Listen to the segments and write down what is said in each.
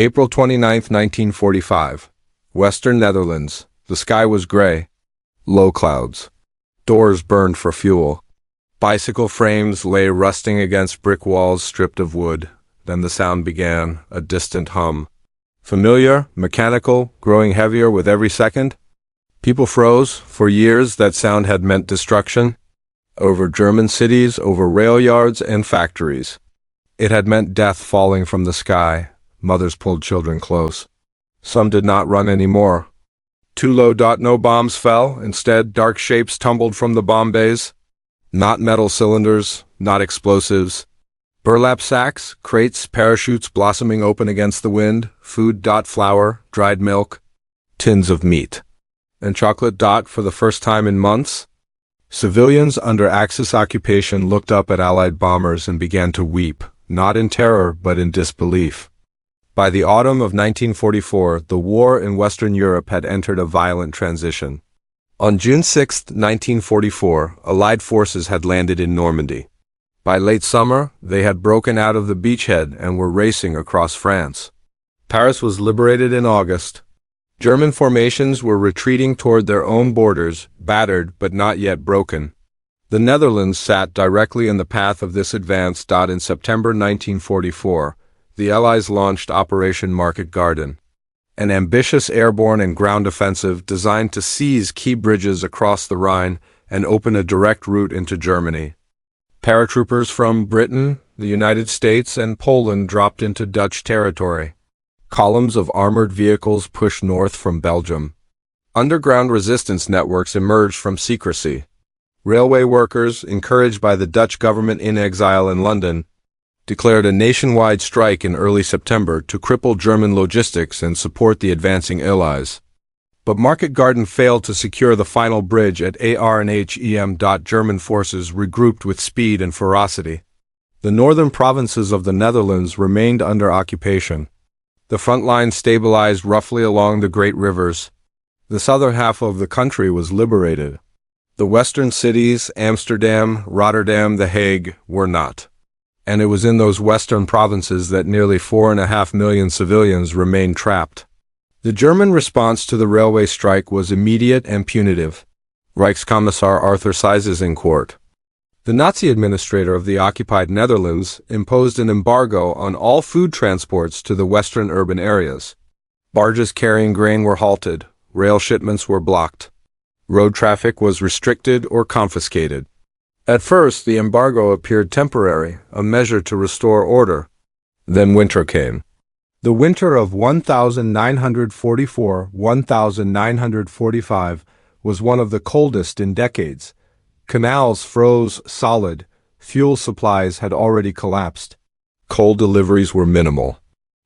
April 29, 1945. Western Netherlands. The sky was gray. Low clouds. Doors burned for fuel. Bicycle frames lay rusting against brick walls stripped of wood. Then the sound began, a distant hum. Familiar, mechanical, growing heavier with every second. People froze. For years, that sound had meant destruction. Over German cities, over rail yards and factories. It had meant death falling from the sky. Mothers pulled children close. Some did not run anymore. Too low. No bombs fell. Instead, dark shapes tumbled from the bomb bays. Not metal cylinders, not explosives. Burlap sacks, crates, parachutes blossoming open against the wind, food. Flour, dried milk, tins of meat. And chocolate. For the first time in months. Civilians under Axis occupation looked up at Allied bombers and began to weep, not in terror but in disbelief. By the autumn of 1944, the war in Western Europe had entered a violent transition. On June 6, 1944, Allied forces had landed in Normandy. By late summer, they had broken out of the beachhead and were racing across France. Paris was liberated in August. German formations were retreating toward their own borders, battered but not yet broken. The Netherlands sat directly in the path of this advance. In September 1944, the Allies launched Operation Market Garden, an ambitious airborne and ground offensive designed to seize key bridges across the Rhine and open a direct route into Germany. Paratroopers from Britain, the United States, and Poland dropped into Dutch territory. Columns of armored vehicles pushed north from Belgium. Underground resistance networks emerged from secrecy. Railway workers, encouraged by the Dutch government in exile in London, declared a nationwide strike in early September to cripple German logistics and support the advancing Allies. But Market Garden failed to secure the final bridge at Arnhem. German forces regrouped with speed and ferocity. The northern provinces of the Netherlands remained under occupation. The front line stabilized roughly along the great rivers. The southern half of the country was liberated. The western cities, Amsterdam, Rotterdam, The Hague, were not. And it was in those western provinces that nearly 4.5 million civilians remained trapped. The German response to the railway strike was immediate and punitive. Reichskommissar Arthur Seyss is in court. The Nazi administrator of the occupied Netherlands imposed an embargo on all food transports to the western urban areas. Barges carrying grain were halted, rail shipments were blocked. Road traffic was restricted or confiscated. At first, the embargo appeared temporary, a measure to restore order. Then winter came. The winter of 1944-1945 was one of the coldest in decades. Canals froze solid. Fuel supplies had already collapsed. Coal deliveries were minimal.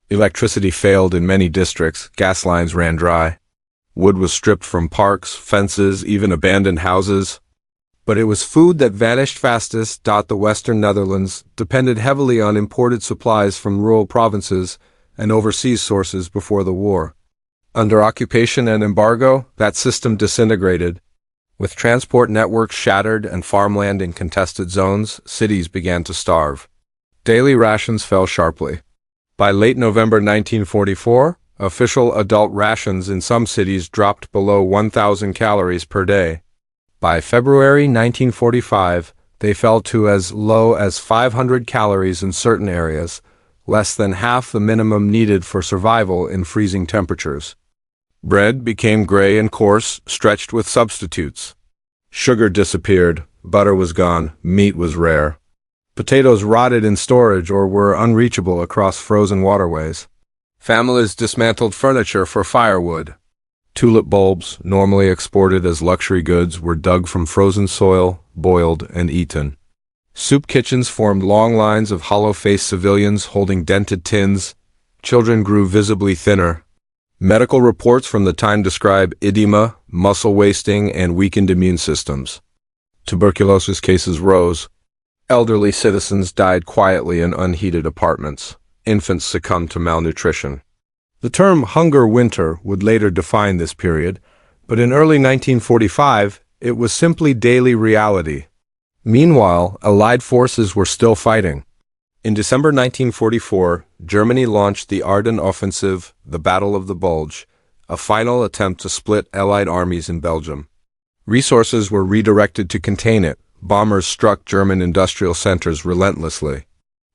Electricity failed in many districts. Gas lines ran dry. Wood was stripped from parks, fences, even abandoned houses. But it was food that vanished fastest. The Western Netherlands depended heavily on imported supplies from rural provinces and overseas sources before the war. Under occupation and embargo, that system disintegrated. With transport networks shattered and farmland in contested zones, cities began to starve. Daily rations fell sharply. By late November 1944, official adult rations in some cities dropped below 1,000 calories per day. By February 1945, they fell to as low as 500 calories in certain areas, less than half the minimum needed for survival in freezing temperatures. Bread became gray and coarse, stretched with substitutes. Sugar disappeared, butter was gone, meat was rare. Potatoes rotted in storage or were unreachable across frozen waterways. Families dismantled furniture for firewood. Tulip bulbs, normally exported as luxury goods, were dug from frozen soil, boiled, and eaten. Soup kitchens formed long lines of hollow-faced civilians holding dented tins. Children grew visibly thinner. Medical reports from the time describe edema, muscle wasting, and weakened immune systems. Tuberculosis cases rose. Elderly citizens died quietly in unheated apartments. Infants succumbed to malnutrition. The term hunger winter would later define this period, but in early 1945, it was simply daily reality. Meanwhile, Allied forces were still fighting. In December 1944, Germany launched the Ardennes Offensive, the Battle of the Bulge, a final attempt to split Allied armies in Belgium. Resources were redirected to contain it. Bombers struck German industrial centers relentlessly.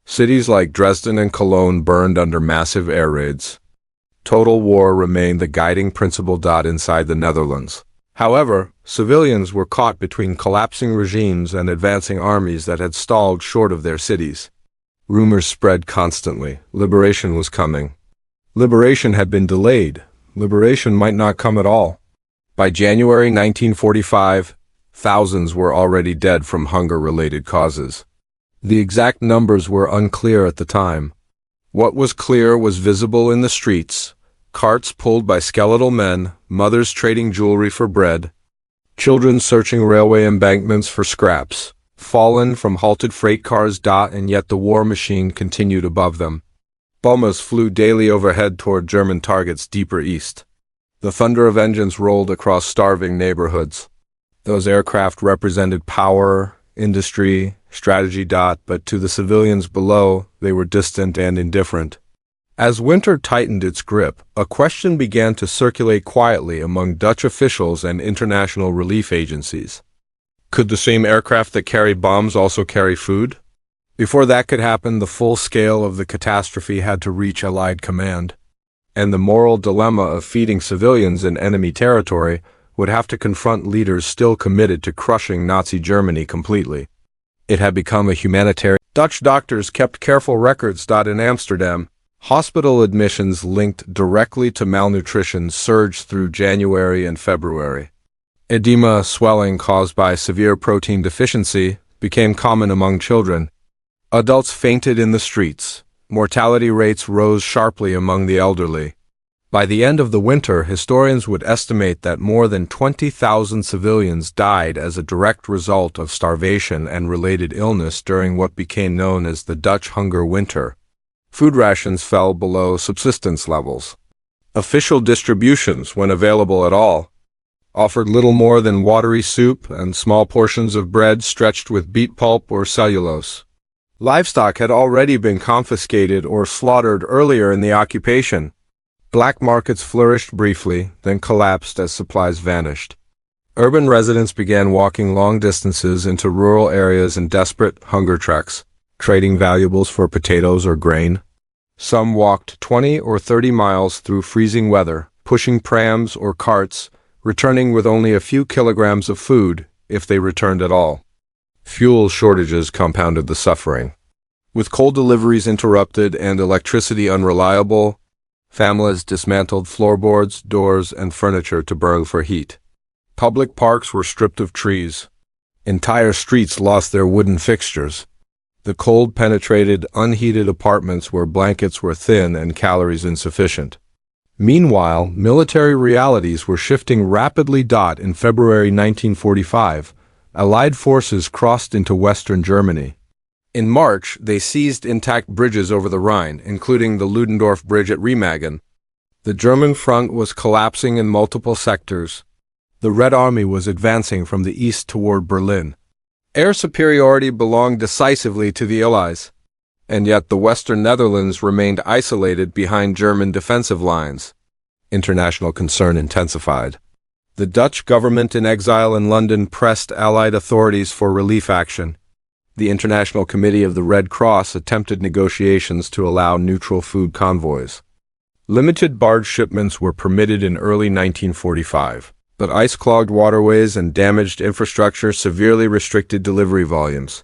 Cities like Dresden and Cologne burned under massive air raids. Total war remained the guiding principle. Inside the Netherlands. However, civilians were caught between collapsing regimes and advancing armies that had stalled short of their cities. Rumors spread constantly. Liberation was coming. Liberation had been delayed. Liberation might not come at all. By January 1945, thousands were already dead from hunger-related causes. The exact numbers were unclear at the time. What was clear was visible in the streets: carts pulled by skeletal men, mothers trading jewelry for bread, children searching railway embankments for scraps, fallen from halted freight cars. And yet the war machine continued above them. Bombers flew daily overhead toward German targets deeper east. The thunder of engines rolled across starving neighborhoods. Those aircraft represented power, industry, strategy. But to the civilians below, they were distant and indifferent. As winter tightened its grip, a question began to circulate quietly among Dutch officials and international relief agencies. Could the same aircraft that carried bombs also carry food? Before that could happen, the full scale of the catastrophe had to reach Allied command. And the moral dilemma of feeding civilians in enemy territory would have to confront leaders still committed to crushing Nazi Germany completely. It had become a humanitarian. Dutch doctors kept careful records. In Amsterdam, hospital admissions linked directly to malnutrition surged through January and February. Edema, swelling caused by severe protein deficiency, became common among children. Adults fainted in the streets. Mortality rates rose sharply among the elderly. By the end of the winter, historians would estimate that more than 20,000 civilians died as a direct result of starvation and related illness during what became known as the Dutch Hunger Winter. Food rations fell below subsistence levels. Official distributions, when available at all, offered little more than watery soup and small portions of bread stretched with beet pulp or cellulose. Livestock had already been confiscated or slaughtered earlier in the occupation. Black markets flourished briefly, then collapsed as supplies vanished. Urban residents began walking long distances into rural areas in desperate hunger treks, trading valuables for potatoes or grain. Some walked 20 or 30 miles through freezing weather, pushing prams or carts, returning with only a few kilograms of food, if they returned at all. Fuel shortages compounded the suffering. With coal deliveries interrupted and electricity unreliable, families dismantled floorboards, doors, and furniture to burn for heat. Public parks were stripped of trees. Entire streets lost their wooden fixtures. The cold penetrated unheated apartments where blankets were thin and calories insufficient. Meanwhile, military realities were shifting rapidly. In February 1945, Allied forces crossed into western Germany. In March, they seized intact bridges over the Rhine, including the Ludendorff Bridge at Remagen. The German front was collapsing in multiple sectors. The Red Army was advancing from the east toward Berlin. Air superiority belonged decisively to the Allies, and yet the western Netherlands remained isolated behind German defensive lines. International concern intensified. The Dutch government in exile in London pressed Allied authorities for relief action. The International Committee of the Red Cross attempted negotiations to allow neutral food convoys. Limited barge shipments were permitted in early 1945, but ice-clogged waterways and damaged infrastructure severely restricted delivery volumes.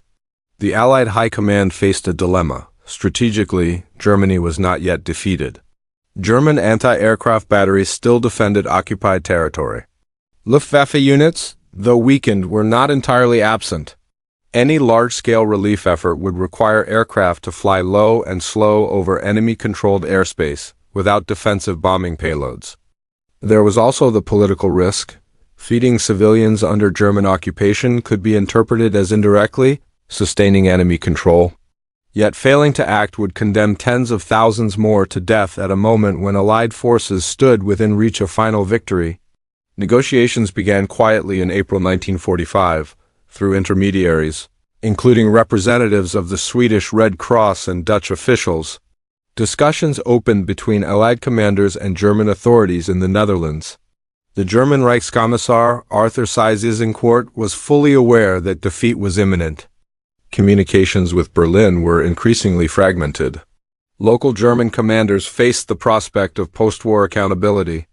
The Allied High Command faced a dilemma. Strategically, Germany was not yet defeated. German anti-aircraft batteries still defended occupied territory. Luftwaffe units, though weakened, were not entirely absent. Any large-scale relief effort would require aircraft to fly low and slow over enemy-controlled airspace without defensive bombing payloads. There was also the political risk. Feeding civilians under German occupation could be interpreted as indirectly sustaining enemy control. Yet failing to act would condemn tens of thousands more to death at a moment when Allied forces stood within reach of final victory. Negotiations began quietly in April 1945, through intermediaries. including representatives of the Swedish Red Cross and Dutch officials. Discussions opened between Allied commanders and German authorities in the Netherlands. The German Reichskommissar Arthur Seyss-Inquart was fully aware that defeat was imminent. Communications with Berlin were increasingly fragmented. Local German commanders faced the prospect of post-war accountability.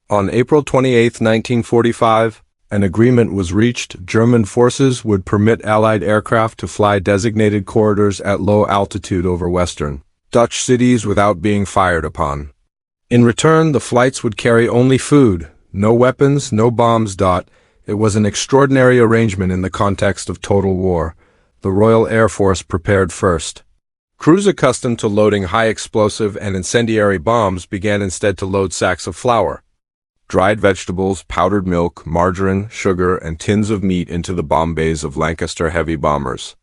On April 28, 1945, an agreement was reached. German forces would permit Allied aircraft to fly designated corridors at low altitude over Western Dutch cities without being fired upon. In return, the flights would carry only food, no weapons, no bombs. It was an extraordinary arrangement in the context of total war. The Royal Air Force prepared first. Crews accustomed to loading high explosive and incendiary bombs began instead to load sacks of flour, dried vegetables, powdered milk, margarine, sugar, and tins of meat into the bomb bays of Lancaster heavy bombers.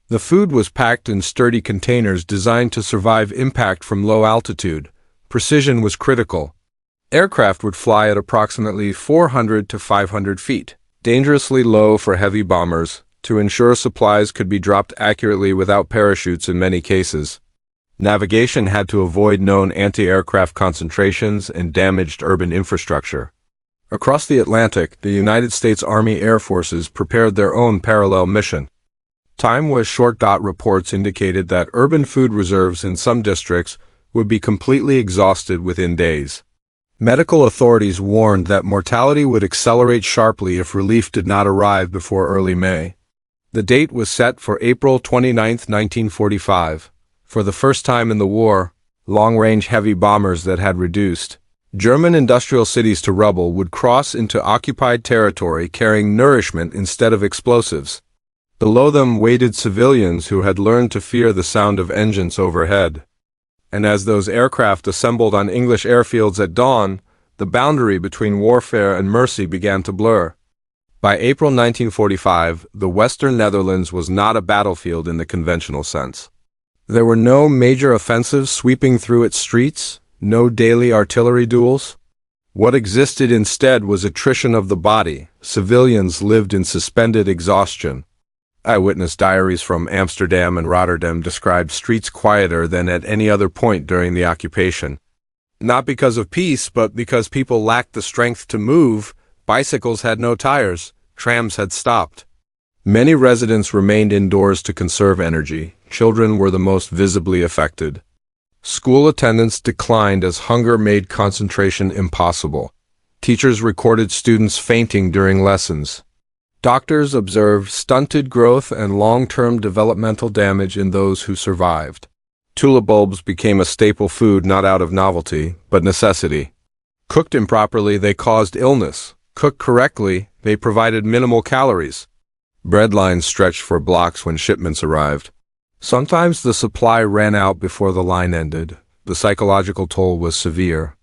The food was packed in sturdy containers designed to survive impact from low altitude. Precision was critical. Aircraft would fly at approximately 400 to 500 feet, dangerously low for heavy bombers, to ensure supplies could be dropped accurately without parachutes in many cases. Navigation had to avoid known anti-aircraft concentrations and damaged urban infrastructure. Across the Atlantic, the United States Army Air Forces prepared their own parallel mission. Time was short. Reports indicated that urban food reserves in some districts would be completely exhausted within days. Medical authorities warned that mortality would accelerate sharply if relief did not arrive before early May. The date was set for April 29, 1945. For the first time in the war, long-range heavy bombers that had reduced German industrial cities to rubble would cross into occupied territory carrying nourishment instead of explosives. Below them waited civilians who had learned to fear the sound of engines overhead. And as those aircraft assembled on English airfields at dawn, the boundary between warfare and mercy began to blur. By April 1945, the Western Netherlands was not a battlefield in the conventional sense. There were no major offensives sweeping through its streets, no daily artillery duels. What existed instead was attrition of the body. Civilians lived in suspended exhaustion. Eyewitness diaries from Amsterdam and Rotterdam described streets quieter than at any other point during the occupation. Not because of peace, but because people lacked the strength to move. Bicycles had no tires. Trams had stopped. Many residents remained indoors to conserve energy. Children were the most visibly affected. School attendance declined as hunger made concentration impossible. Teachers recorded students fainting during lessons. Doctors observed stunted growth and long-term developmental damage in those who survived. Tulip bulbs became a staple food not out of novelty, but necessity. Cooked improperly, they caused illness. Cooked correctly, they provided minimal calories. Bread lines stretched for blocks when shipments arrived. Sometimes the supply ran out before the line ended. The psychological toll was severe.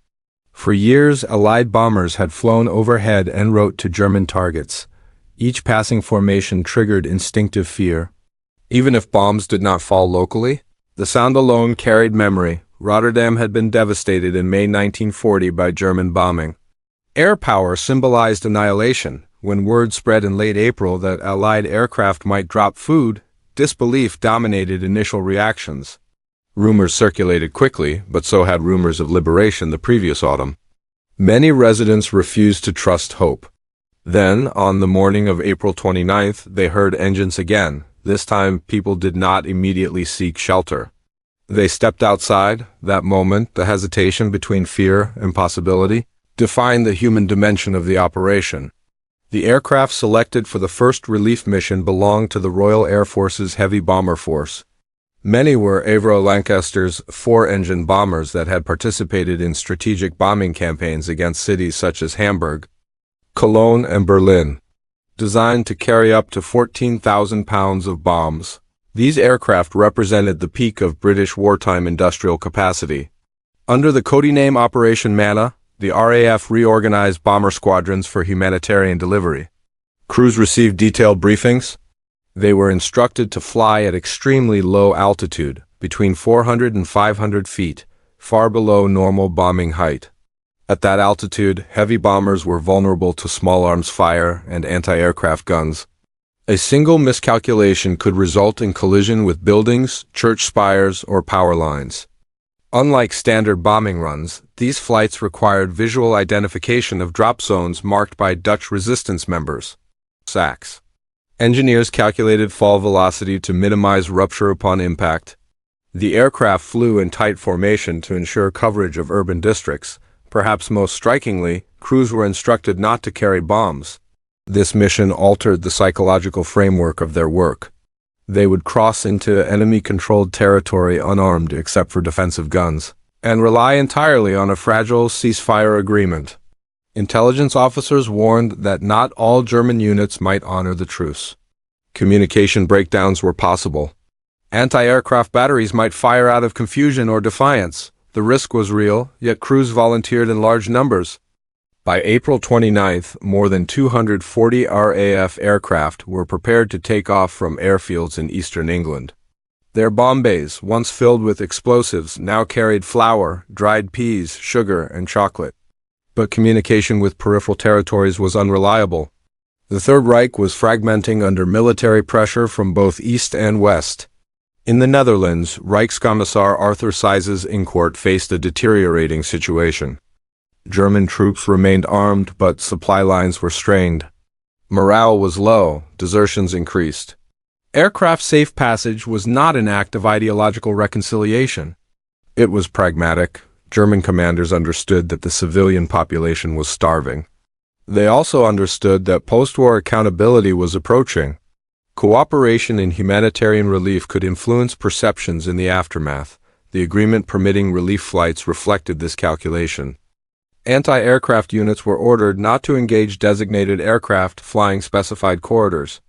For years, Allied bombers had flown overhead en route to German targets. Each passing formation triggered instinctive fear. Even if bombs did not fall locally, the sound alone carried memory. Rotterdam had been devastated in May 1940 by German bombing. Air power symbolized annihilation. When word spread in late April that Allied aircraft might drop food, disbelief dominated initial reactions. Rumors circulated quickly, but so had rumors of liberation the previous autumn. Many residents refused to trust hope. Then, on the morning of April 29th, they heard engines again. This time, people did not immediately seek shelter. They stepped outside. That moment, the hesitation between fear and possibility, defined the human dimension of the operation. The aircraft selected for the first relief mission belonged to the Royal Air Force's Heavy Bomber Force. Many were Avro Lancaster's four-engine bombers that had participated in strategic bombing campaigns against cities such as Hamburg, Cologne, and Berlin. Designed to carry up to 14,000 pounds of bombs, these aircraft represented the peak of British wartime industrial capacity. Under the codename Operation Manna, the RAF reorganized bomber squadrons for humanitarian delivery. Crews received detailed briefings. They were instructed to fly at extremely low altitude, between 400 and 500 feet, far below normal bombing height. At that altitude, heavy bombers were vulnerable to small arms fire and anti-aircraft guns. A single miscalculation could result in collision with buildings, church spires, or power lines. Unlike standard bombing runs, these flights required visual identification of drop zones marked by Dutch resistance members, SACs. Engineers calculated fall velocity to minimize rupture upon impact. The aircraft flew in tight formation to ensure coverage of urban districts. Perhaps most strikingly, crews were instructed not to carry bombs. This mission altered the psychological framework of their work. They would cross into enemy-controlled territory unarmed except for defensive guns, and rely entirely on a fragile ceasefire agreement. Intelligence officers warned that not all German units might honor the truce. Communication breakdowns were possible. Anti-aircraft batteries might fire out of confusion or defiance. The risk was real, yet crews volunteered in large numbers. By April 29th, more than 240 RAF aircraft were prepared to take off from airfields in eastern England. Their bomb bays, once filled with explosives, now carried flour, dried peas, sugar, and chocolate. But communication with peripheral territories was unreliable. The Third Reich was fragmenting under military pressure from both east and west. In the Netherlands, Reichskommissar Arthur Seyss Inquart faced a deteriorating situation. German troops remained armed, but supply lines were strained. Morale was low, desertions increased. Aircraft safe passage was not an act of ideological reconciliation. It was pragmatic. German commanders understood that the civilian population was starving. They also understood that post-war accountability was approaching. Cooperation in humanitarian relief could influence perceptions in the aftermath. The agreement permitting relief flights reflected this calculation. Anti-aircraft units were ordered not to engage designated aircraft flying specified corridors.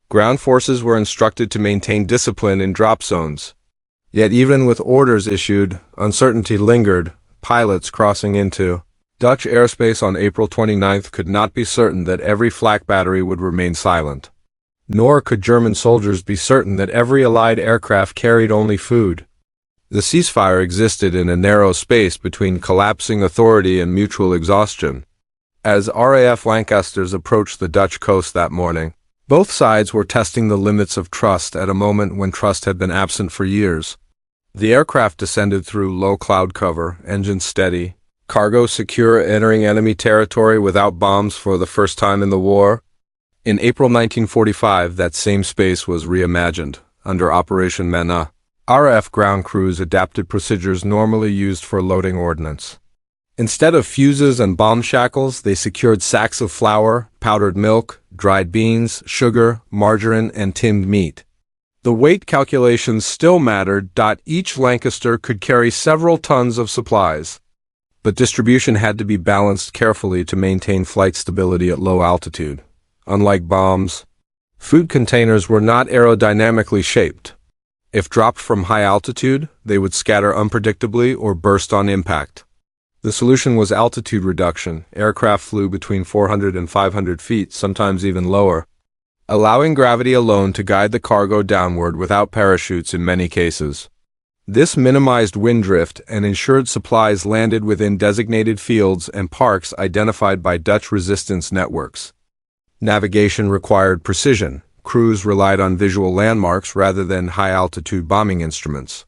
Ground forces were instructed to maintain discipline in drop zones. Yet even with orders issued, uncertainty lingered. Pilots crossing into Dutch airspace on April 29th could not be certain that every flak battery would remain silent. Nor could German soldiers be certain that every Allied aircraft carried only food. The ceasefire existed in a narrow space between collapsing authority and mutual exhaustion. As RAF Lancasters approached the Dutch coast that morning, both sides were testing the limits of trust at a moment when trust had been absent for years. The aircraft descended through low cloud cover, engines steady, cargo secure, entering enemy territory without bombs for the first time in the war. In April 1945, that same space was reimagined. Under Operation Mena, RAF ground crews adapted procedures normally used for loading ordnance. Instead of fuses and bomb shackles, they secured sacks of flour, powdered milk, dried beans, sugar, margarine, and tinned meat. The weight calculations still mattered. Each Lancaster could carry several tons of supplies. But distribution had to be balanced carefully to maintain flight stability at low altitude. Unlike bombs, food containers were not aerodynamically shaped. If dropped from high altitude, they would scatter unpredictably or burst on impact. The solution was altitude reduction. Aircraft flew between 400 and 500 feet, sometimes even lower, allowing gravity alone to guide the cargo downward without parachutes in many cases. This minimized wind drift and ensured supplies landed within designated fields and parks identified by Dutch resistance networks. Navigation required precision. Crews relied on visual landmarks rather than high-altitude bombing instruments.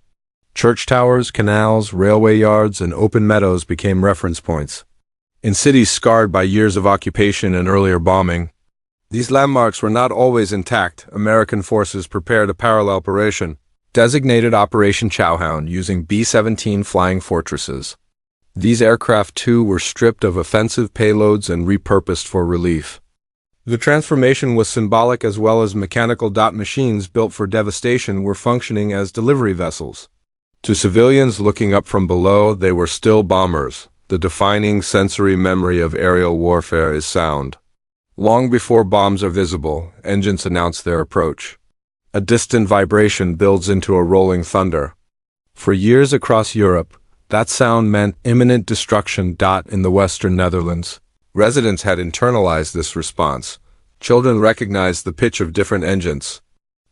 Church towers, canals, railway yards, and open meadows became reference points. In cities scarred by years of occupation and earlier bombing, these landmarks were not always intact. American forces prepared a parallel operation, designated Operation Chowhound, using B-17 flying fortresses. These aircraft, too, were stripped of offensive payloads and repurposed for relief. The transformation was symbolic as well as mechanical. Machines built for devastation were functioning as delivery vessels. To civilians looking up from below, they were still bombers. The defining sensory memory of aerial warfare is sound. Long before bombs are visible, engines announce their approach. A distant vibration builds into a rolling thunder. For years across Europe, that sound meant imminent destruction. In the western Netherlands, residents had internalized this response. Children recognized the pitch of different engines.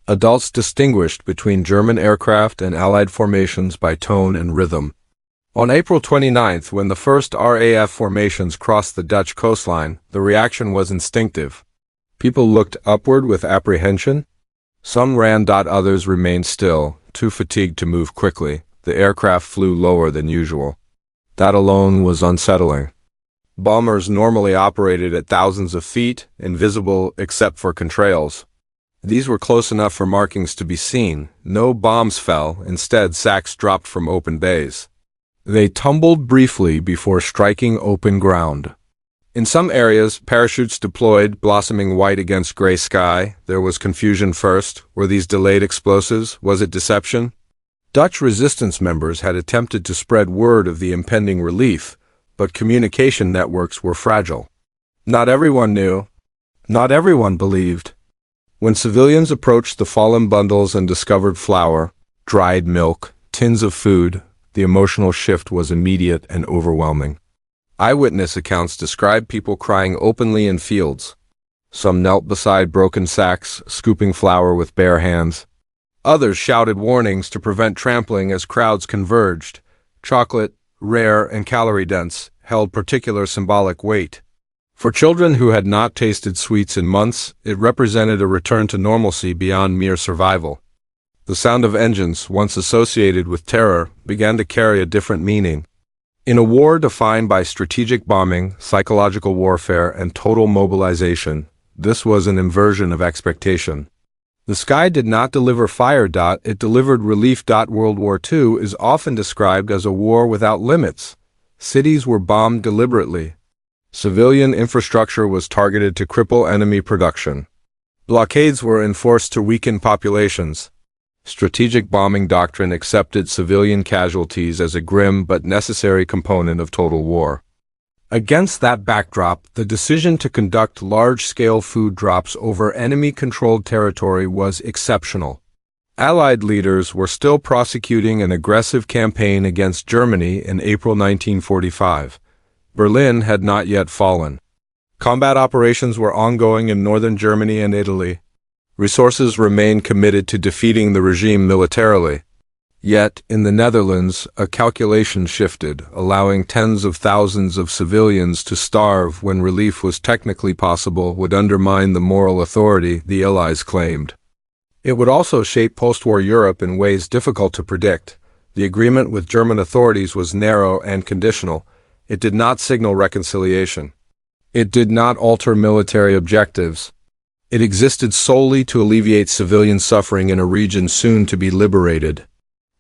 Adults distinguished between German aircraft and Allied formations by tone and rhythm. On April 29th, when the first RAF formations crossed the Dutch coastline, the reaction was instinctive. People looked upward with apprehension. Some ran. Others remained still, too fatigued to move quickly. The aircraft flew lower than usual. That alone was unsettling. Bombers normally operated at thousands of feet, invisible except for contrails. These were close enough for markings to be seen. No bombs fell, instead sacks dropped from open bays. They tumbled briefly before striking open ground. In some areas, parachutes deployed, blossoming white against gray sky. There was confusion first. Were these delayed explosives? Was it deception? Dutch resistance members had attempted to spread word of the impending relief, but communication networks were fragile. Not everyone knew. Not everyone believed. When civilians approached the fallen bundles and discovered flour, dried milk, tins of food, the emotional shift was immediate and overwhelming. Eyewitness accounts describe people crying openly in fields. Some knelt beside broken sacks, scooping flour with bare hands. Others shouted warnings to prevent trampling as crowds converged. Chocolate, rare and calorie-dense, held particular symbolic weight. For children who had not tasted sweets in months, it represented a return to normalcy beyond mere survival. The sound of engines, once associated with terror, began to carry a different meaning. In a war defined by strategic bombing, psychological warfare, and total mobilization, this was an inversion of expectation. The sky did not deliver fire. It delivered relief. World War II is often described as a war without limits. Cities were bombed deliberately. Civilian infrastructure was targeted to cripple enemy production. Blockades were enforced to weaken populations. Strategic bombing doctrine accepted civilian casualties as a grim but necessary component of total war. Against that backdrop, the decision to conduct large-scale food drops over enemy-controlled territory was exceptional. Allied leaders were still prosecuting an aggressive campaign against Germany in April 1945. Berlin had not yet fallen. Combat operations were ongoing in northern Germany and Italy. Resources remained committed to defeating the regime militarily. Yet, in the Netherlands, a calculation shifted, allowing tens of thousands of civilians to starve when relief was technically possible would undermine the moral authority the Allies claimed. It would also shape post-war Europe in ways difficult to predict. The agreement with German authorities was narrow and conditional. It did not signal reconciliation. It did not alter military objectives. It existed solely to alleviate civilian suffering in a region soon to be liberated.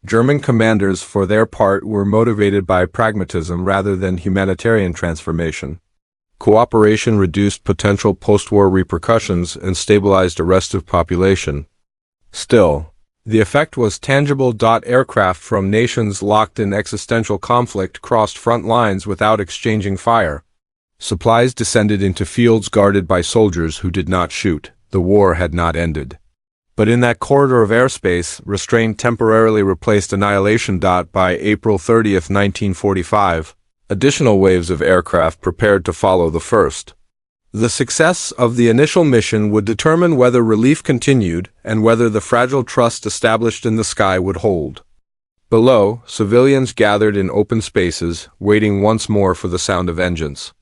German commanders, for their part, were motivated by pragmatism rather than humanitarian transformation. Cooperation reduced potential post-war repercussions and stabilized a restive population. Still, the effect was tangible. Aircraft from nations locked in existential conflict crossed front lines without exchanging fire. Supplies descended into fields guarded by soldiers who did not shoot. The war had not ended. But in that corridor of airspace, restraint temporarily replaced annihilation. By April 30, 1945, additional waves of aircraft prepared to follow the first. The success of the initial mission would determine whether relief continued and whether the fragile trust established in the sky would hold. Below, civilians gathered in open spaces, waiting once more for the sound of engines.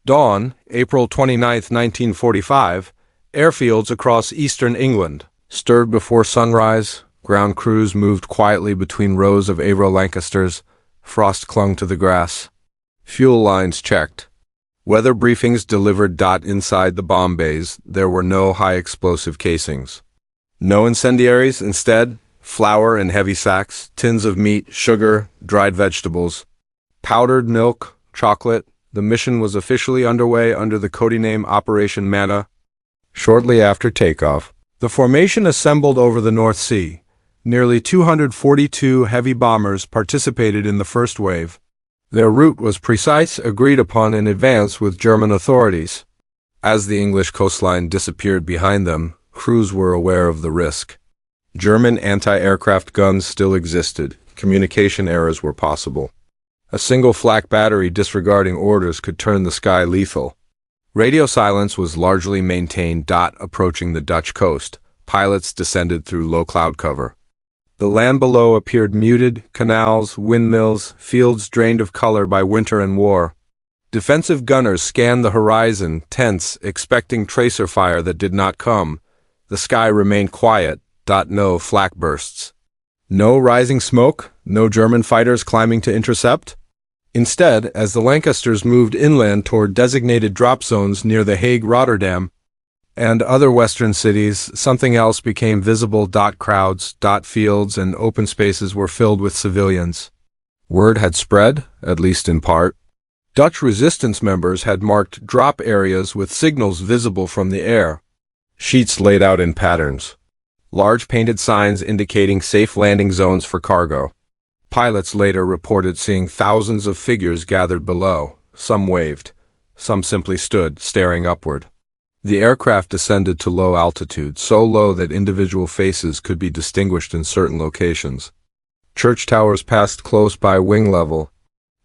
Dawn, April 29, 1945, airfields across eastern England. Stirred before sunrise, ground crews moved quietly between rows of Avro Lancasters. Frost clung to the grass. Fuel lines checked. Weather briefings delivered. Inside the bomb bays, there were no high-explosive casings. No incendiaries, instead, flour in heavy sacks, tins of meat, sugar, dried vegetables, powdered milk, chocolate. The mission was officially underway under the codename Operation Manna. Shortly after takeoff, the formation assembled over the North Sea. Nearly 242 heavy bombers participated in the first wave. Their route was precise, agreed upon in advance with German authorities. As the English coastline disappeared behind them, crews were aware of the risk. German anti-aircraft guns still existed. Communication errors were possible. A single flak battery disregarding orders could turn the sky lethal. Radio silence was largely maintained. Approaching the Dutch coast, pilots descended through low cloud cover. The land below appeared muted, canals, windmills, fields drained of color by winter and war. Defensive gunners scanned the horizon, tense, expecting tracer fire that did not come. The sky remained quiet. No flak bursts. No rising smoke, no German fighters climbing to intercept. Instead, as the Lancasters moved inland toward designated drop zones near The Hague, Rotterdam, and other western cities, something else became visible. Crowds, fields, and open spaces were filled with civilians. Word had spread, at least in part. Dutch resistance members had marked drop areas with signals visible from the air. Sheets laid out in patterns. Large painted signs indicating safe landing zones for cargo. Pilots later reported seeing thousands of figures gathered below. Some waved. Some simply stood, staring upward. The aircraft descended to low altitude, so low that individual faces could be distinguished in certain locations. Church towers passed close by wing level.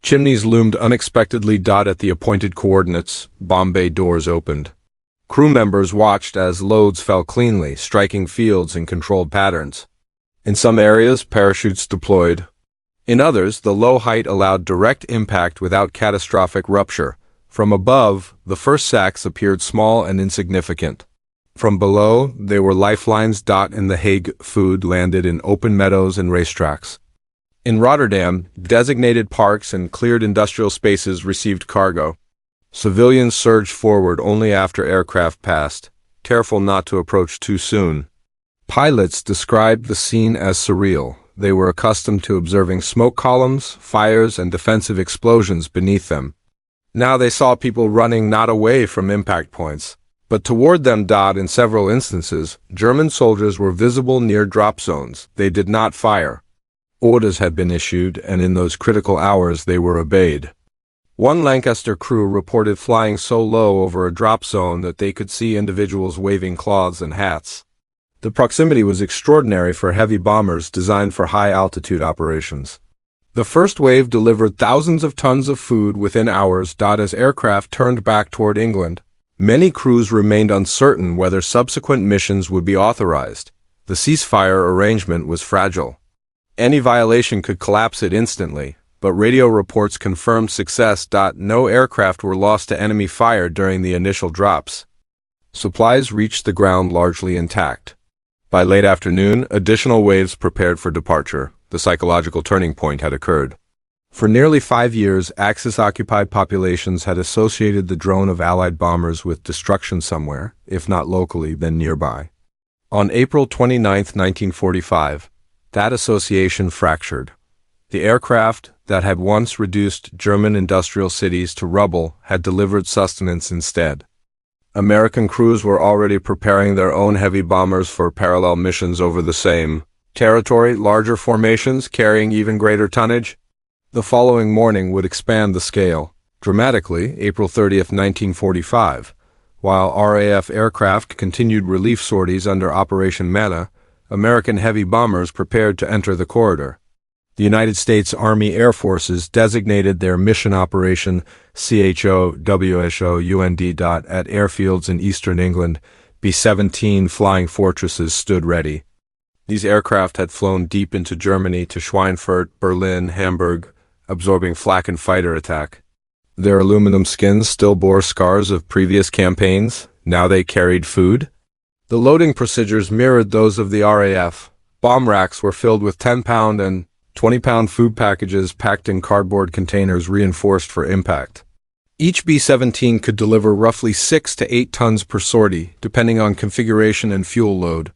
Chimneys loomed unexpectedly. At the appointed coordinates, bomb bay doors opened. Crew members watched as loads fell cleanly, striking fields in controlled patterns. In some areas, parachutes deployed. In others, the low height allowed direct impact without catastrophic rupture. From above, the first sacks appeared small and insignificant. From below, they were lifelines. In The Hague, food landed in open meadows and racetracks. In Rotterdam, designated parks and cleared industrial spaces received cargo. Civilians surged forward only after aircraft passed, careful not to approach too soon. Pilots described the scene as surreal. They were accustomed to observing smoke columns, fires, and defensive explosions beneath them. Now they saw people running not away from impact points, but toward them. In several instances, German soldiers were visible near drop zones. They did not fire. Orders had been issued, and in those critical hours they were obeyed. One Lancaster crew reported flying so low over a drop zone that they could see individuals waving cloths and hats. The proximity was extraordinary for heavy bombers designed for high-altitude operations. The first wave delivered thousands of tons of food within hours. As aircraft turned back toward England, many crews remained uncertain whether subsequent missions would be authorized. The ceasefire arrangement was fragile. Any violation could collapse it instantly. But radio reports confirmed success. No aircraft were lost to enemy fire during the initial drops. Supplies reached the ground largely intact. By late afternoon, additional waves prepared for departure. The psychological turning point had occurred. For nearly 5 years, Axis-occupied populations had associated the drone of Allied bombers with destruction somewhere, if not locally, then nearby. On April 29, 1945, that association fractured. The aircraft that had once reduced German industrial cities to rubble had delivered sustenance instead. American crews were already preparing their own heavy bombers for parallel missions over the same territory, larger formations carrying even greater tonnage. The following morning would expand the scale. Dramatically, April 30, 1945, while RAF aircraft continued relief sorties under Operation Meta, American heavy bombers prepared to enter the corridor. The United States Army Air Forces designated their mission operation CHOWSHOUND at airfields in eastern England. B-17 flying fortresses stood ready. These aircraft had flown deep into Germany to Schweinfurt, Berlin, Hamburg, absorbing flak and fighter attack. Their aluminum skins still bore scars of previous campaigns. Now they carried food. The loading procedures mirrored those of the RAF. Bomb racks were filled with 10-pound and 20-pound food packages packed in cardboard containers reinforced for impact. Each B-17 could deliver roughly 6 to 8 tons per sortie, depending on configuration and fuel load.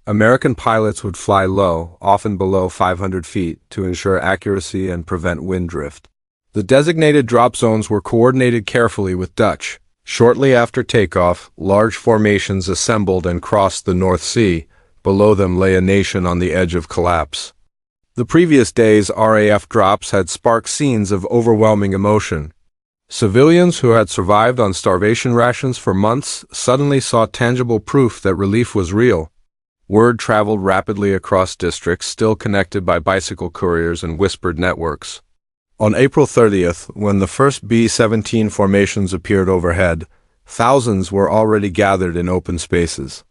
American pilots would fly low, often below 500 feet, to ensure accuracy and prevent wind drift. The designated drop zones were coordinated carefully with Dutch. Shortly after takeoff, large formations assembled and crossed the North Sea. Below them lay a nation on the edge of collapse. The previous day's RAF drops had sparked scenes of overwhelming emotion. Civilians who had survived on starvation rations for months suddenly saw tangible proof that relief was real. Word traveled rapidly across districts still connected by bicycle couriers and whispered networks. On April 30th, when the first B-17 formations appeared overhead, thousands were already gathered in open spaces.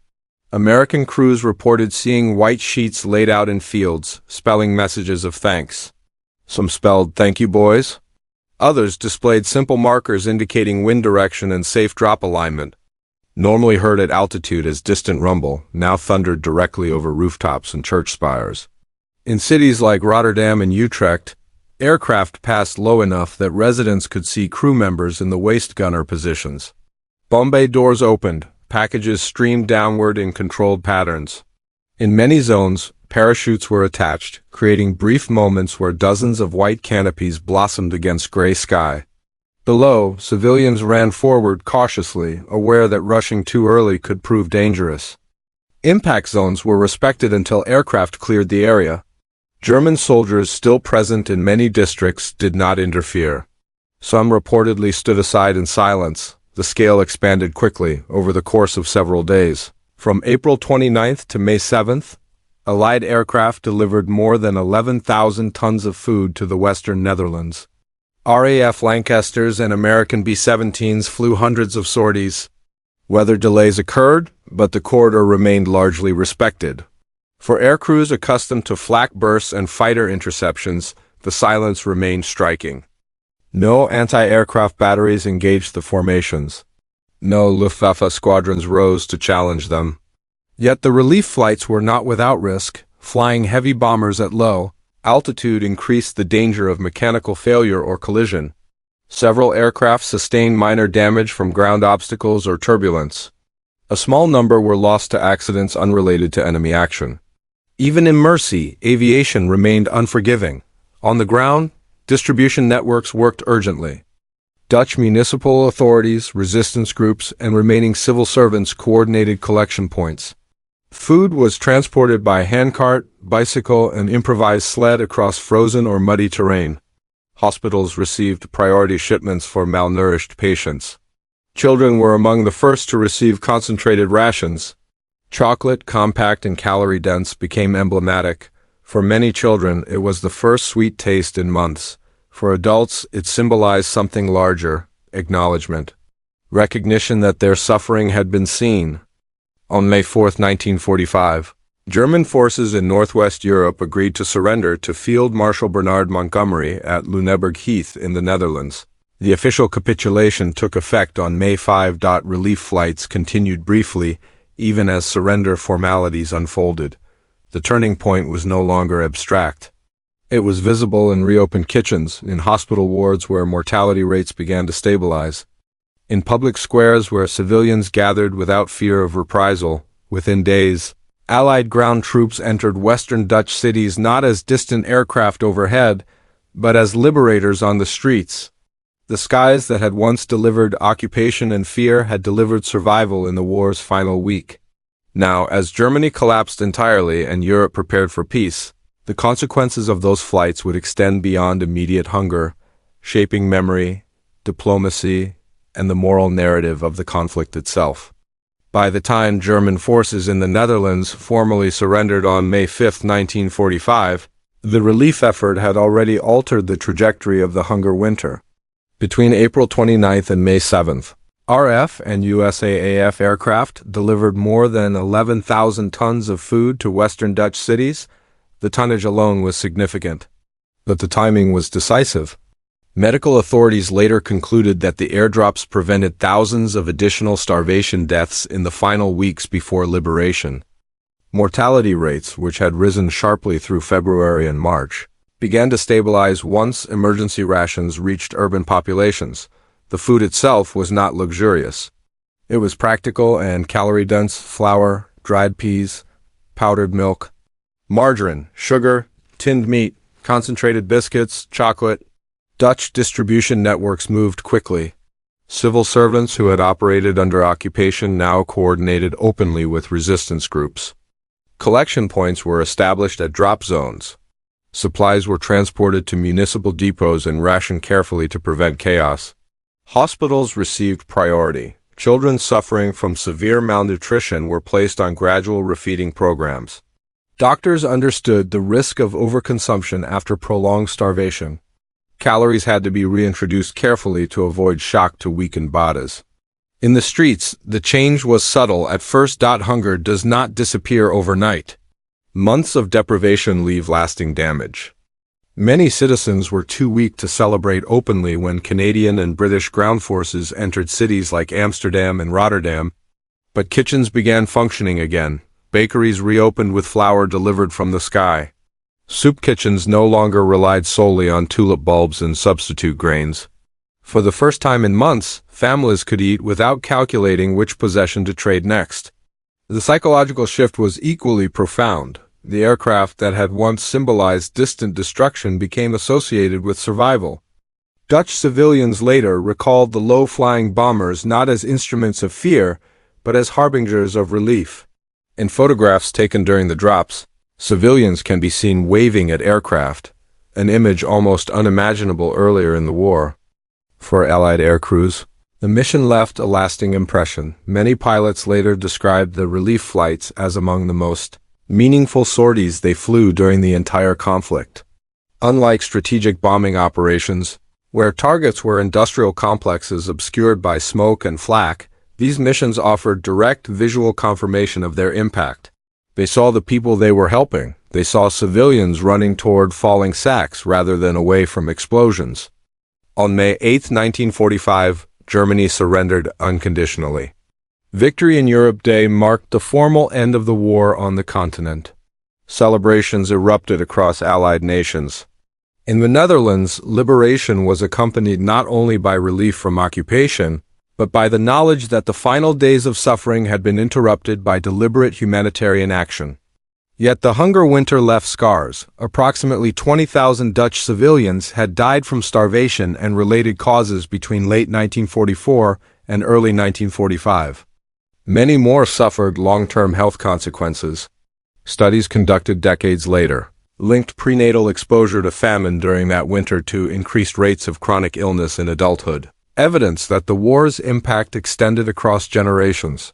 American crews reported seeing white sheets laid out in fields, spelling messages of thanks. Some spelled, "Thank you, boys." Others displayed simple markers indicating wind direction and safe drop alignment. Normally heard at altitude as distant rumble, now thundered directly over rooftops and church spires. In cities like Rotterdam and Utrecht, aircraft passed low enough that residents could see crew members in the waist gunner positions. Bomb bay doors opened, packages streamed downward in controlled patterns. In many zones, parachutes were attached, creating brief moments where dozens of white canopies blossomed against gray sky. Below, civilians ran forward cautiously, aware that rushing too early could prove dangerous. Impact zones were respected until aircraft cleared the area. German soldiers still present in many districts did not interfere. Some reportedly stood aside in silence. The scale expanded quickly over the course of several days. From April 29th to May 7th, Allied aircraft delivered more than 11,000 tons of food to the Western Netherlands. RAF Lancasters and American B-17s flew hundreds of sorties. Weather delays occurred, but the corridor remained largely respected. For aircrews accustomed to flak bursts and fighter interceptions, the silence remained striking. No anti-aircraft batteries engaged the formations. No Luftwaffe squadrons rose to challenge them. Yet the relief flights were not without risk. Flying heavy bombers at low altitude increased the danger of mechanical failure or collision. Several aircraft sustained minor damage from ground obstacles or turbulence. A small number were lost to accidents unrelated to enemy action. Even in Mercy, aviation remained unforgiving. On the ground, distribution networks worked urgently. Dutch municipal authorities, resistance groups, and remaining civil servants coordinated collection points. Food was transported by handcart, bicycle, and improvised sled across frozen or muddy terrain. Hospitals received priority shipments for malnourished patients. Children were among the first to receive concentrated rations. Chocolate, compact and calorie-dense, became emblematic. For many children, it was the first sweet taste in months. For adults, it symbolized something larger: acknowledgement. Recognition that their suffering had been seen. On May 4, 1945, German forces in northwest Europe agreed to surrender to Field Marshal Bernard Montgomery at Lüneburg Heath in the Netherlands. The official capitulation took effect on May 5. Relief flights continued briefly, even as surrender formalities unfolded. The turning point was no longer abstract. It was visible in reopened kitchens, in hospital wards where mortality rates began to stabilize, in public squares where civilians gathered without fear of reprisal. Within days, Allied ground troops entered Western Dutch cities not as distant aircraft overhead, but as liberators on the streets. The skies that had once delivered occupation and fear had delivered survival in the war's final week. Now, as Germany collapsed entirely and Europe prepared for peace, the consequences of those flights would extend beyond immediate hunger, shaping memory, diplomacy, and the moral narrative of the conflict itself. By the time German forces in the Netherlands formally surrendered on May 5, 1945, the relief effort had already altered the trajectory of the hunger winter. Between April 29th and May 7th, RF and USAAF aircraft delivered more than 11,000 tons of food to Western Dutch cities. The tonnage alone was significant, but the timing was decisive. Medical authorities later concluded that the airdrops prevented thousands of additional starvation deaths in the final weeks before liberation. Mortality rates, which had risen sharply through February and March, began to stabilize once emergency rations reached urban populations. The food itself was not luxurious. It was practical and calorie-dense: flour, dried peas, powdered milk, margarine, sugar, tinned meat, concentrated biscuits, chocolate. Dutch distribution networks moved quickly. Civil servants who had operated under occupation now coordinated openly with resistance groups. Collection points were established at drop zones. Supplies were transported to municipal depots and rationed carefully to prevent chaos. Hospitals received priority. Children suffering from severe malnutrition were placed on gradual refeeding programs. Doctors understood the risk of overconsumption after prolonged starvation. Calories had to be reintroduced carefully to avoid shock to weakened bodies. In the streets, the change was subtle at first. Hunger does not disappear overnight. Months of deprivation leave lasting damage. Many citizens were too weak to celebrate openly when Canadian and British ground forces entered cities like Amsterdam and Rotterdam, but kitchens began functioning again. Bakeries reopened with flour delivered from the sky. Soup kitchens no longer relied solely on tulip bulbs and substitute grains. For the first time in months, families could eat without calculating which possession to trade next. The psychological shift was equally profound. The aircraft that had once symbolized distant destruction became associated with survival. Dutch civilians later recalled the low-flying bombers not as instruments of fear, but as harbingers of relief. In photographs taken during the drops, civilians can be seen waving at aircraft, an image almost unimaginable earlier in the war. For Allied air crews, the mission left a lasting impression. Many pilots later described the relief flights as among the most meaningful sorties they flew during the entire conflict. Unlike strategic bombing operations, where targets were industrial complexes obscured by smoke and flak, these missions offered direct visual confirmation of their impact. They saw the people they were helping. They saw civilians running toward falling sacks rather than away from explosions. On May 8, 1945, Germany surrendered unconditionally. Victory in Europe Day marked the formal end of the war on the continent. Celebrations erupted across Allied nations. In the Netherlands, liberation was accompanied not only by relief from occupation, but by the knowledge that the final days of suffering had been interrupted by deliberate humanitarian action. Yet the hunger winter left scars. Approximately 20,000 Dutch civilians had died from starvation and related causes between late 1944 and early 1945. Many more suffered long-term health consequences. Studies conducted decades later linked prenatal exposure to famine during that winter to increased rates of chronic illness in adulthood, evidence that the war's impact extended across generations.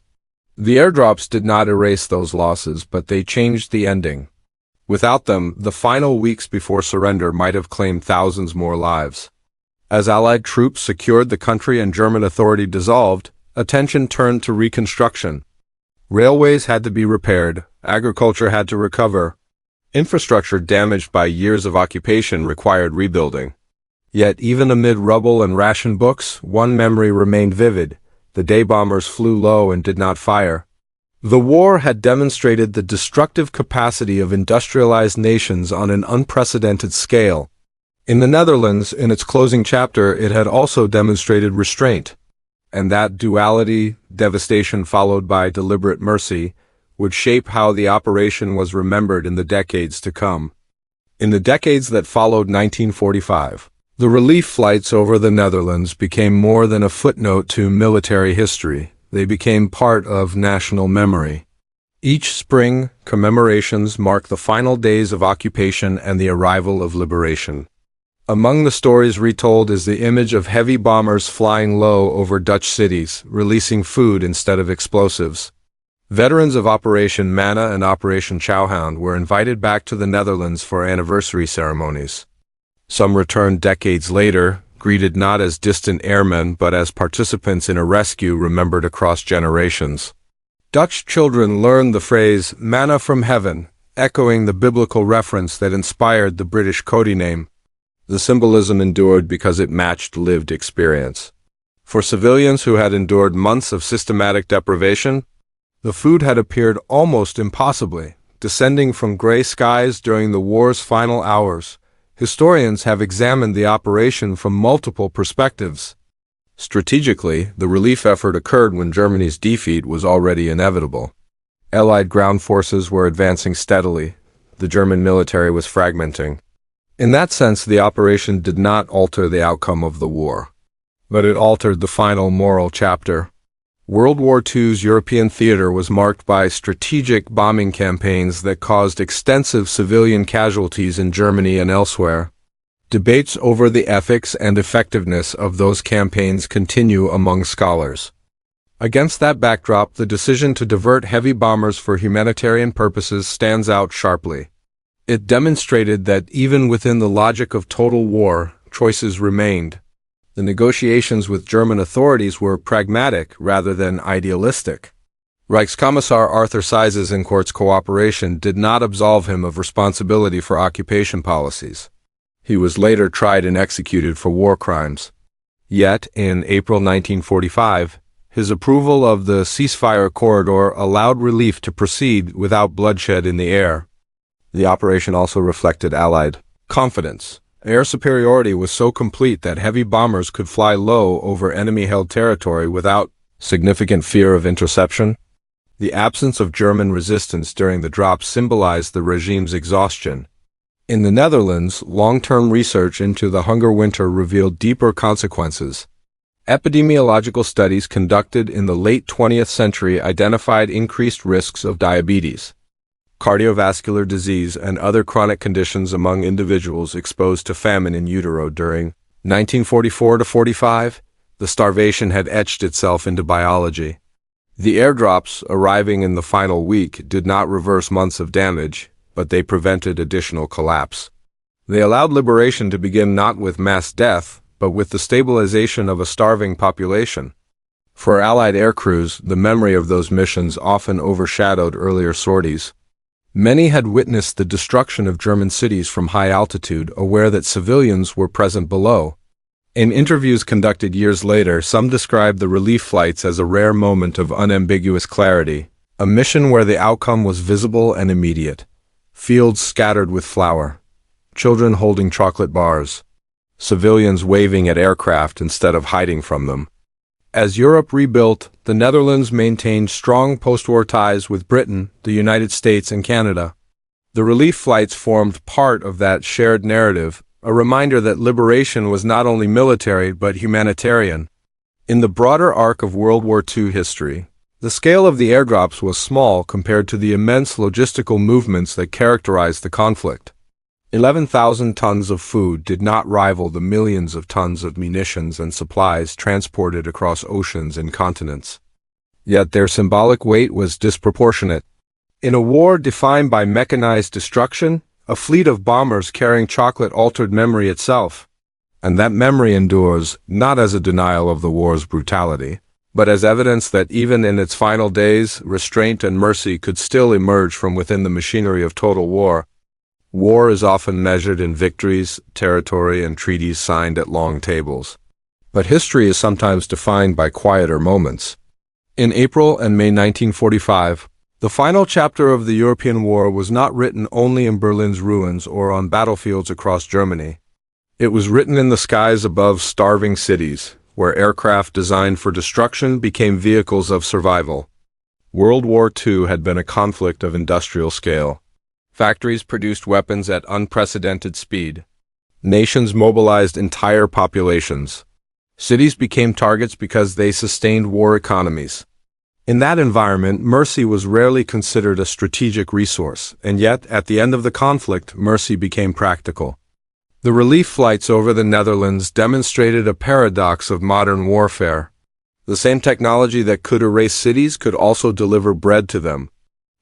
The airdrops did not erase those losses, but they changed the ending. Without them, the final weeks before surrender might have claimed thousands more lives. As Allied troops secured the country and German authority dissolved, attention turned to reconstruction. Railways had to be repaired, agriculture had to recover. Infrastructure damaged by years of occupation required rebuilding. Yet even amid rubble and ration books, one memory remained vivid. The day bombers flew low and did not fire. The war had demonstrated the destructive capacity of industrialized nations on an unprecedented scale. In the Netherlands, in its closing chapter, it had also demonstrated restraint. And that duality, devastation followed by deliberate mercy, would shape how the operation was remembered in the decades to come. In the decades that followed 1945, the relief flights over the Netherlands became more than a footnote to military history. They became part of national memory. Each spring, commemorations mark the final days of occupation and the arrival of liberation. Among the stories retold is the image of heavy bombers flying low over Dutch cities, releasing food instead of explosives. Veterans of Operation Manna and Operation Chowhound were invited back to the Netherlands for anniversary ceremonies. Some returned decades later, greeted not as distant airmen but as participants in a rescue remembered across generations. Dutch children learned the phrase "manna from heaven," echoing the biblical reference that inspired the British codename. The symbolism endured because it matched lived experience. For civilians who had endured months of systematic deprivation, the food had appeared almost impossibly, descending from gray skies during the war's final hours. Historians have examined the operation from multiple perspectives. Strategically, the relief effort occurred when Germany's defeat was already inevitable. Allied ground forces were advancing steadily. The German military was fragmenting. In that sense, the operation did not alter the outcome of the war, but it altered the final moral chapter. World War II's European theater was marked by strategic bombing campaigns that caused extensive civilian casualties in Germany and elsewhere. Debates over the ethics and effectiveness of those campaigns continue among scholars. Against that backdrop, the decision to divert heavy bombers for humanitarian purposes stands out sharply. It demonstrated that even within the logic of total war, choices remained. The negotiations with German authorities were pragmatic rather than idealistic. Reichskommissar Arthur Seyss-Inquart's cooperation did not absolve him of responsibility for occupation policies. He was later tried and executed for war crimes. Yet, in April 1945, his approval of the ceasefire corridor allowed relief to proceed without bloodshed in the air. The operation also reflected Allied confidence. Air superiority was so complete that heavy bombers could fly low over enemy-held territory without significant fear of interception. The absence of German resistance during the drop symbolized the regime's exhaustion. In the Netherlands, long-term research into the hunger winter revealed deeper consequences. Epidemiological studies conducted in the late 20th century identified increased risks of diabetes, cardiovascular disease, and other chronic conditions among individuals exposed to famine in utero during 1944–45. The starvation had etched itself into biology. The airdrops, arriving in the final week, did not reverse months of damage, but they prevented additional collapse. They allowed liberation to begin not with mass death, but with the stabilization of a starving population. For Allied aircrews, the memory of those missions often overshadowed earlier sorties. Many had witnessed the destruction of German cities from high altitude, aware that civilians were present below. In interviews conducted years later, some described the relief flights as a rare moment of unambiguous clarity, a mission where the outcome was visible and immediate. Fields scattered with flour, children holding chocolate bars, civilians waving at aircraft instead of hiding from them. As Europe rebuilt, the Netherlands maintained strong post-war ties with Britain, the United States, and Canada. The relief flights formed part of that shared narrative, a reminder that liberation was not only military but humanitarian. In the broader arc of World War II history, the scale of the airdrops was small compared to the immense logistical movements that characterized the conflict. 11,000 tons of food did not rival the millions of tons of munitions and supplies transported across oceans and continents. Yet their symbolic weight was disproportionate. In a war defined by mechanized destruction, a fleet of bombers carrying chocolate altered memory itself. And that memory endures, not as a denial of the war's brutality, but as evidence that even in its final days, restraint and mercy could still emerge from within the machinery of total war. War is often measured in victories, territory, and treaties signed at long tables. But history is sometimes defined by quieter moments. In April and May 1945, the final chapter of the European war was not written only in Berlin's ruins or on battlefields across Germany. It was written in the skies above starving cities, where aircraft designed for destruction became vehicles of survival. World War II had been a conflict of industrial scale. Factories produced weapons at unprecedented speed. Nations mobilized entire populations. Cities became targets because they sustained war economies. In that environment, mercy was rarely considered a strategic resource, and yet, at the end of the conflict, mercy became practical. The relief flights over the Netherlands demonstrated a paradox of modern warfare. The same technology that could erase cities could also deliver bread to them.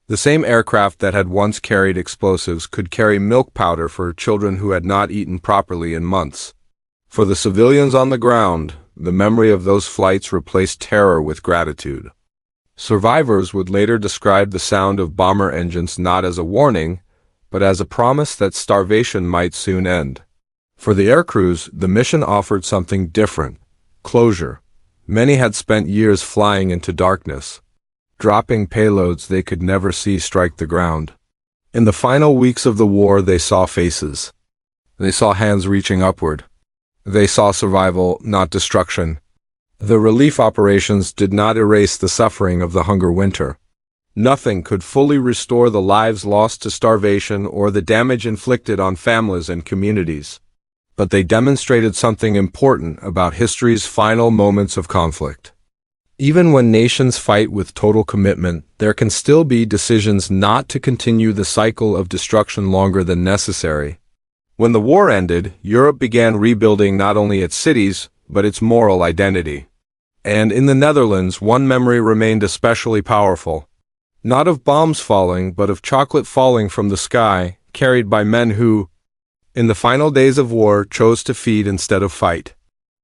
The same aircraft that had once carried explosives could carry milk powder for children who had not eaten properly in months. For the civilians on the ground, the memory of those flights replaced terror with gratitude. Survivors would later describe the sound of bomber engines not as a warning, but as a promise that starvation might soon end. For the aircrews, the mission offered something different: closure. Many had spent years flying into darkness, dropping payloads they could never see strike the ground. In the final weeks of the war, they saw faces. They saw hands reaching upward. They saw survival, not destruction. The relief operations did not erase the suffering of the hunger winter. Nothing could fully restore the lives lost to starvation or the damage inflicted on families and communities. But they demonstrated something important about history's final moments of conflict. Even when nations fight with total commitment, there can still be decisions not to continue the cycle of destruction longer than necessary. When the war ended, Europe began rebuilding not only its cities, but its moral identity. And in the Netherlands, one memory remained especially powerful. Not of bombs falling, but of chocolate falling from the sky, carried by men who, in the final days of war, chose to feed instead of fight.